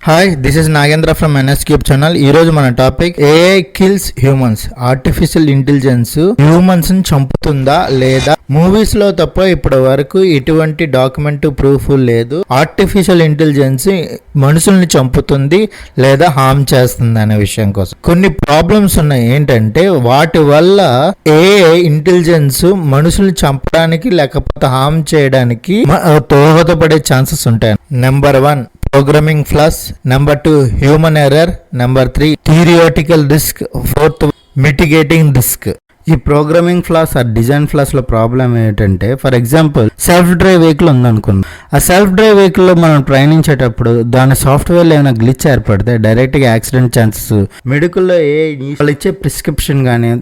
Hi, this is Nagendra from NS cube channel. ఈ రోజు మన topic AI kills humans. Artificial intelligence humans ని చంపుతుందా లేదా? మూవీస్ లో తప్ప ఇప్పటి వరకు ఎటువంటి డాక్యుమెంట్ ప్రూఫ్ లేదు ఆర్టిఫిషియల్ ఇంటెలిజెన్స్ మనుషుల్ని చంపుతుంది లేదా హార్మ్ చేస్తుంది అనే విషయం కోసం. కొన్ని ప్రాబ్లమ్స్ ఉన్నాయి. ఏంటంటే వాటి వల్ల ఏఐ ఇంటెలిజెన్స్ మనుషుల్ని చంపడానికి లేకపోతే హార్మ్ చేయడానికి దోహదపడే ఛాన్సెస్ ఉంటాయి. Number 1 programming floss, number 2 human error, number 3 theoretical risk, 4th mitigating risk. ఈ ప్రోగ్రామింగ్ ఫ్లాస్ ఆ డిజైన్ ఫ్లాస్ లో ప్రాబ్లం ఏంటంటే, for example self drive vehicle ఉందనుకుందాం. ఆ సెల్ఫ్ డ్రైవ్ వెహికల్ లో మనం ప్రయాణించేటప్పుడు దాని సాఫ్ట్వేర్ లో ఏమైనా గ్లిచ్ ఏర్పడితే డైరెక్ట్ గా యాక్సిడెంట్ ఛాన్సెస్. మెడికల్ లో వాళ్ళు ఇచ్చే ప్రిస్క్రిప్షన్ కానీ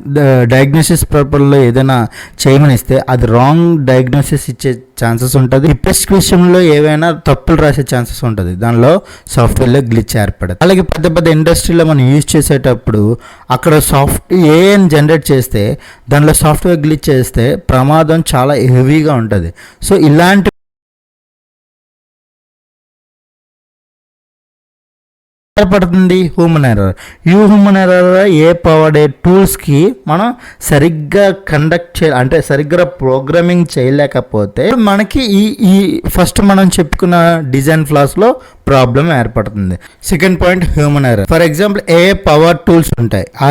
డయాగ్నోసిస్ పర్పస్ లో ఏదైనా చేయమని ఇస్తే అది రాంగ్ డయాగ్నోసిస్ ఇచ్చే ఛాన్సెస్ ఉంటుంది. ఈ ప్రిస్క్రిప్షన్ లో ఏవైనా తప్పులు రాసే ఛాన్సెస్ ఉంటుంది. దానిలో సాఫ్ట్వేర్ లో గ్లిచ్ ఏర్పడదు. అలాగే పెద్ద పెద్ద ఇండస్ట్రీలో మనం యూజ్ చేసేటప్పుడు అక్కడ ఏఐని జనరేట్ చేస్తే దానిలో సాఫ్ట్వేర్ గ్లిచ్ చేస్తే ప్రమాదం చాలా హెవీగా ఉంటుంది. సో ఇలాంటి పడుతుంది హ్యూమన్ ఎర్రర్. ఈ హ్యూమన్ ఎర్రర్ ఏ పవర్డ్ టూల్స్కి మనం సరిగ్గా అంటే సరిగ్గా ప్రోగ్రామింగ్ చేయలేకపోతే మనకి ఈ ఫస్ట్ మనం చెప్పుకున్న డిజైన్ ఫ్లాస్లో ప్రాబ్లం ఏర్పడుతుంది. Second point human error. For example A power tools ఉంటాయి. ఆ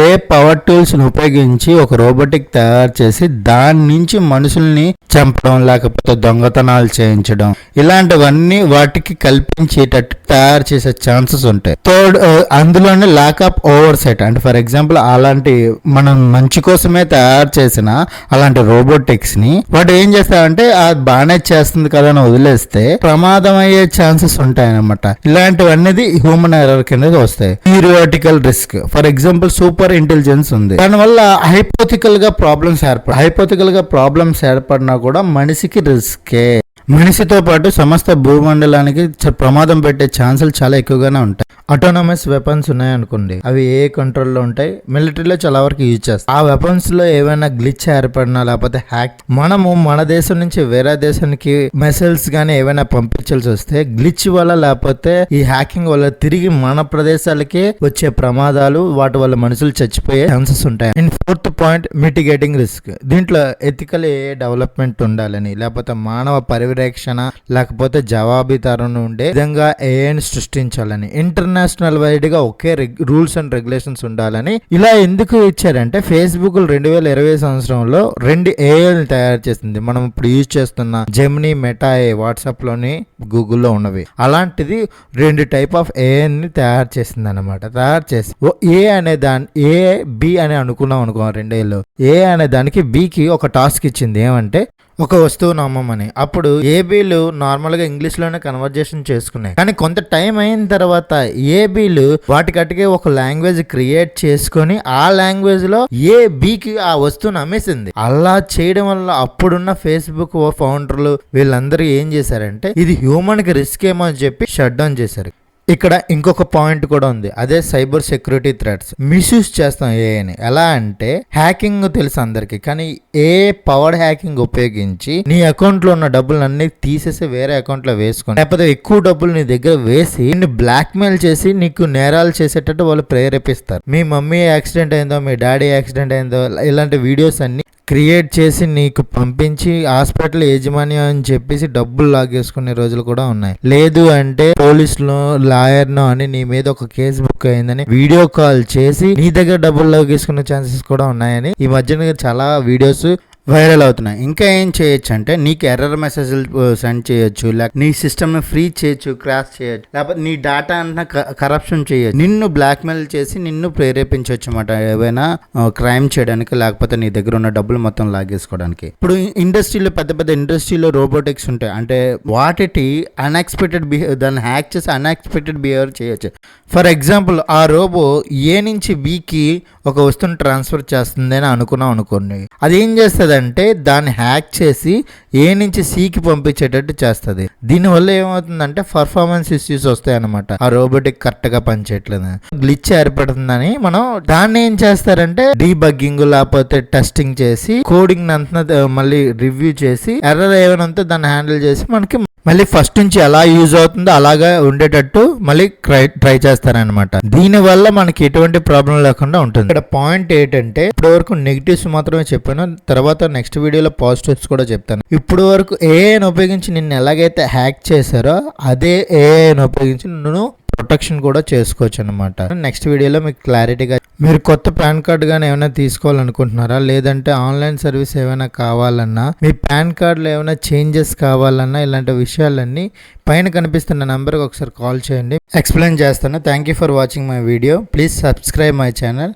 ఏ పవర్ టూల్స్ని ఉపయోగించి ఒక రోబోటిక్ తయారు చేసి దాని నుంచి మనుషుల్ని చంపడం లేకపోతే దొంగతనాలు చేయించడం ఇలాంటివన్నీ వాటికి కల్పించేటట్టు తయారు చేసే ఛాన్సెస్ ఉంటాయి. థర్డ్, అందులోనే ల్యాక్ ఆఫ్ ఓవర్ సైట్. అంటే ఫర్ ఎగ్జాంపుల్ అలాంటి మనం మంచి కోసమే తయారు చేసిన అలాంటి రోబోటిక్స్ ని వాటి ఏం చేస్తారంటే అది బాగానే చేస్తుంది కదా అని వదిలేస్తే ప్రమాదం అయ్యే ఛాన్సెస్ ఉంటాయన్నమాట. ఇలాంటివన్నీ హ్యూమన్ ఎర్రర్ కింద వస్తాయి. Theoretical risk. For example super intelligence ఉంది, దానివల్ల హైపోథికల్ గా ప్రాబ్లమ్స్ ఏర్పడినా కూడా మనిషికి రిస్కే. మనిషితో పాటు సమస్త భూమండలానికి ప్రమాదం పెట్టే ఛాన్సులు చాలా ఎక్కువగానే ఉంటాయి. ఆటోనమస్ వెపన్స్ ఉన్నాయనుకోండి, అవి ఏ కంట్రోల్లో ఉంటాయి, మిలిటరీలో చాలా వరకు యూజ్ చేస్తాం. ఆ వెపన్స్ లో ఏమైనా గ్లిచ్ ఏర్పడినా లేకపోతే హ్యాక్ మనము మన దేశం నుంచి వేరే దేశానికి మెసైల్స్ గానీ ఏమైనా పంపించాల్సి వస్తే గ్లిచ్ వల్ల లేకపోతే ఈ హ్యాకింగ్ వల్ల తిరిగి మన ప్రదేశాలకే వచ్చే ప్రమాదాలు, వాటి వల్ల మనుషులు చచ్చిపోయే ఛాన్సెస్ ఉంటాయి. And 4th point mitigating risk. దీంట్లో ఎథికల్ డెవలప్మెంట్ ఉండాలని లేకపోతే మానవ పరిరక్షణ లేకపోతే జవాబుదారు ఉండే విధంగా ఏఐని సృష్టించాలని, ఇంటర్నేషనల్ వైడ్ గా ఒకే రూల్స్ అండ్ రెగ్యులేషన్స్ ఉండాలని. ఇలా ఎందుకు ఇచ్చారంటే ఫేస్బుక్ 2020 సంవత్సరంలో 2 ఏఐని తయారు చేసింది. మనం ఇప్పుడు యూజ్ చేస్తున్న జెమినీ, మెటా ఏ వాట్సాప్ లోని గూగుల్లో ఉన్నవి. అలాంటిది 2 టైప్ ఆఫ్ ఏఐని తయారు చేసింది అనమాట. తయారు చేసి ఏ అనే దాని ఏ బి అని అనుకున్నాం అనుకో 2 ఏళ్ళు. ఏ అనే దానికి బికి ఒక టాస్క్ ఇచ్చింది. ఏమంటే ఒక వస్తువును అమ్మమని. అప్పుడు ఏబీలు నార్మల్గా ఇంగ్లీష్లోనే కన్వర్జేషన్ చేసుకున్నాయి. కానీ కొంత టైం అయిన తర్వాత ఏబీలు వాటికట్టుకే ఒక లాంగ్వేజ్ క్రియేట్ చేసుకొని ఆ లాంగ్వేజ్ లో ఏబీకి ఆ వస్తువును అమ్మేసింది. అలా చేయడం వల్ల అప్పుడున్న ఫేస్బుక్ ఫౌండర్లు వీళ్ళందరూ ఏం చేశారంటే ఇది హ్యూమన్ కి రిస్క్ ఏమో అని చెప్పి షట్ డౌన్ చేశారు. ఇక్కడ ఇంకొక పాయింట్ కూడా ఉంది, అదే సైబర్ సెక్యూరిటీ థ్రెట్స్. మిస్యూజ్ చేస్తాం ఏఐని. ఎలా అంటే హ్యాకింగ్ తెలుసు అందరికి, కానీ ఏ పవర్డ్ హ్యాకింగ్ ఉపయోగించి నీ అకౌంట్ లో ఉన్న డబ్బులు అన్ని తీసేసి వేరే అకౌంట్ లో వేసుకొని లేకపోతే ఎక్కువ డబ్బులు నీ దగ్గర వేసి నిన్ను బ్లాక్ మెయిల్ చేసి నీకు నేరాలు చేసేటట్టు వాళ్ళు ప్రేరేపిస్తారు. మీ మమ్మీ యాక్సిడెంట్ అయిందో, మీ డాడీ యాక్సిడెంట్ అయిందో, ఇలాంటి వీడియోస్ అన్ని క్రియేట్ చేసి నీకు పంపించి హాస్పిటల్ యాజమాన్యం అని చెప్పేసి డబ్బులు లాగేసుకునే రోజులు కూడా ఉన్నాయి. లేదు అంటే పోలీసులో లాయర్నో అని నీ మీద ఒక కేసు బుక్ అయిందని వీడియో కాల్ చేసి నీ దగ్గర డబ్బులు లాగేసుకునే ఛాన్సెస్ కూడా ఉన్నాయని ఈ మధ్యన చాలా వీడియోస్ వైరల్ అవుతున్నాయి. ఇంకా ఏం చేయొచ్చు అంటే నీకు ఎర్రర్ మెసేజ్లు సెండ్ చేయొచ్చు, లేకపోతే నీ సిస్టమ్ ని ఫ్రీ చేయొచ్చు, క్రాష్ చేయొచ్చు, లేకపోతే నీ డేటా అంతా కరప్షన్ చేయొచ్చు, నిన్ను బ్లాక్మెయిల్ చేసి నిన్ను ప్రేరేపించవచ్చు అన్నమాట ఏవైనా క్రైమ్ చేయడానికి లేకపోతే నీ దగ్గర ఉన్న డబ్బులు మొత్తం లాగేసుకోవడానికి. ఇప్పుడు ఇండస్ట్రీలో పెద్ద పెద్ద ఇండస్ట్రీలో రోబోటిక్స్ ఉంటాయి. అంటే వాటి అన్ఎక్స్పెక్టెడ్ దాన్ని హ్యాక్ చేసి అన్ఎక్స్పెక్టెడ్ బిహేవియర్ చేయొచ్చు. ఫర్ ఎగ్జాంపుల్ ఆ రోబో ఏ నుంచి బికి ఒక వస్తువుని ట్రాన్స్ఫర్ చేస్తుంది అని అనుకున్నాం అనుకోండి, అది ఏం చేస్తుంది అంటే దాన్ని హ్యాక్ చేసి ఏ నుంచి సికి పంపించేటట్టు చేస్తుంది. దీనివల్ల ఏమవుతుందంటే పర్ఫార్మెన్స్ ఇష్యూస్ వస్తాయి అనమాట. ఆ రోబోటిక్ కరెక్ట్ గా పనిచేయట్లేదు, గ్లిచ్ ఏర్పడుతుందని మనం దాన్ని ఏం చేస్తారంటే డీబగ్గింగ్ లేకపోతే టెస్టింగ్ చేసి కోడింగ్ అంతా మళ్ళీ రివ్యూ చేసి ఎర్రర్ ఏమైనా ఉంటే దాన్ని హ్యాండిల్ చేసి మనకి మళ్ళీ ఫస్ట్ నుంచి ఎలా యూజ్ అవుతుందో అలాగా ఉండేటట్టు మళ్ళీ ట్రై చేస్తారనమాట. దీనివల్ల మనకి ఎటువంటి ప్రాబ్లం లేకుండా ఉంటుంది. ఇక్కడ పాయింట్ ఏంటంటే ఇప్పటి వరకు నెగిటివ్స్ మాత్రమే చెప్పాను, తర్వాత నెక్స్ట్ వీడియోలో పాజిటివ్స్ కూడా చెప్తాను. ఇప్పుడు వరకు ఏఐని ఉపయోగించి నిన్ను ఎలాగైతే హ్యాక్ చేశారో అదే ఏఐని ఉపయోగించి నువ్వు ప్రొటెక్షన్ కూడా చేసుకోవచ్చు అనమాట. నెక్స్ట్ వీడియోలో మీకు క్లారిటీగా మీరు కొత్త పాన్ కార్డ్ కానీ ఏమైనా తీసుకోవాలనుకుంటున్నారా, లేదంటే ఆన్లైన్ సర్వీస్ ఏమైనా కావాలన్నా, మీ పాన్ కార్డులో ఏమైనా చేంజెస్ కావాలన్నా, ఇలాంటి విషయాలన్నీ పైన కనిపిస్తున్న నెంబర్కి ఒకసారి కాల్ చేయండి, ఎక్స్ప్లెయిన్ చేస్తాను. Thank you for watching my video. Please subscribe my channel.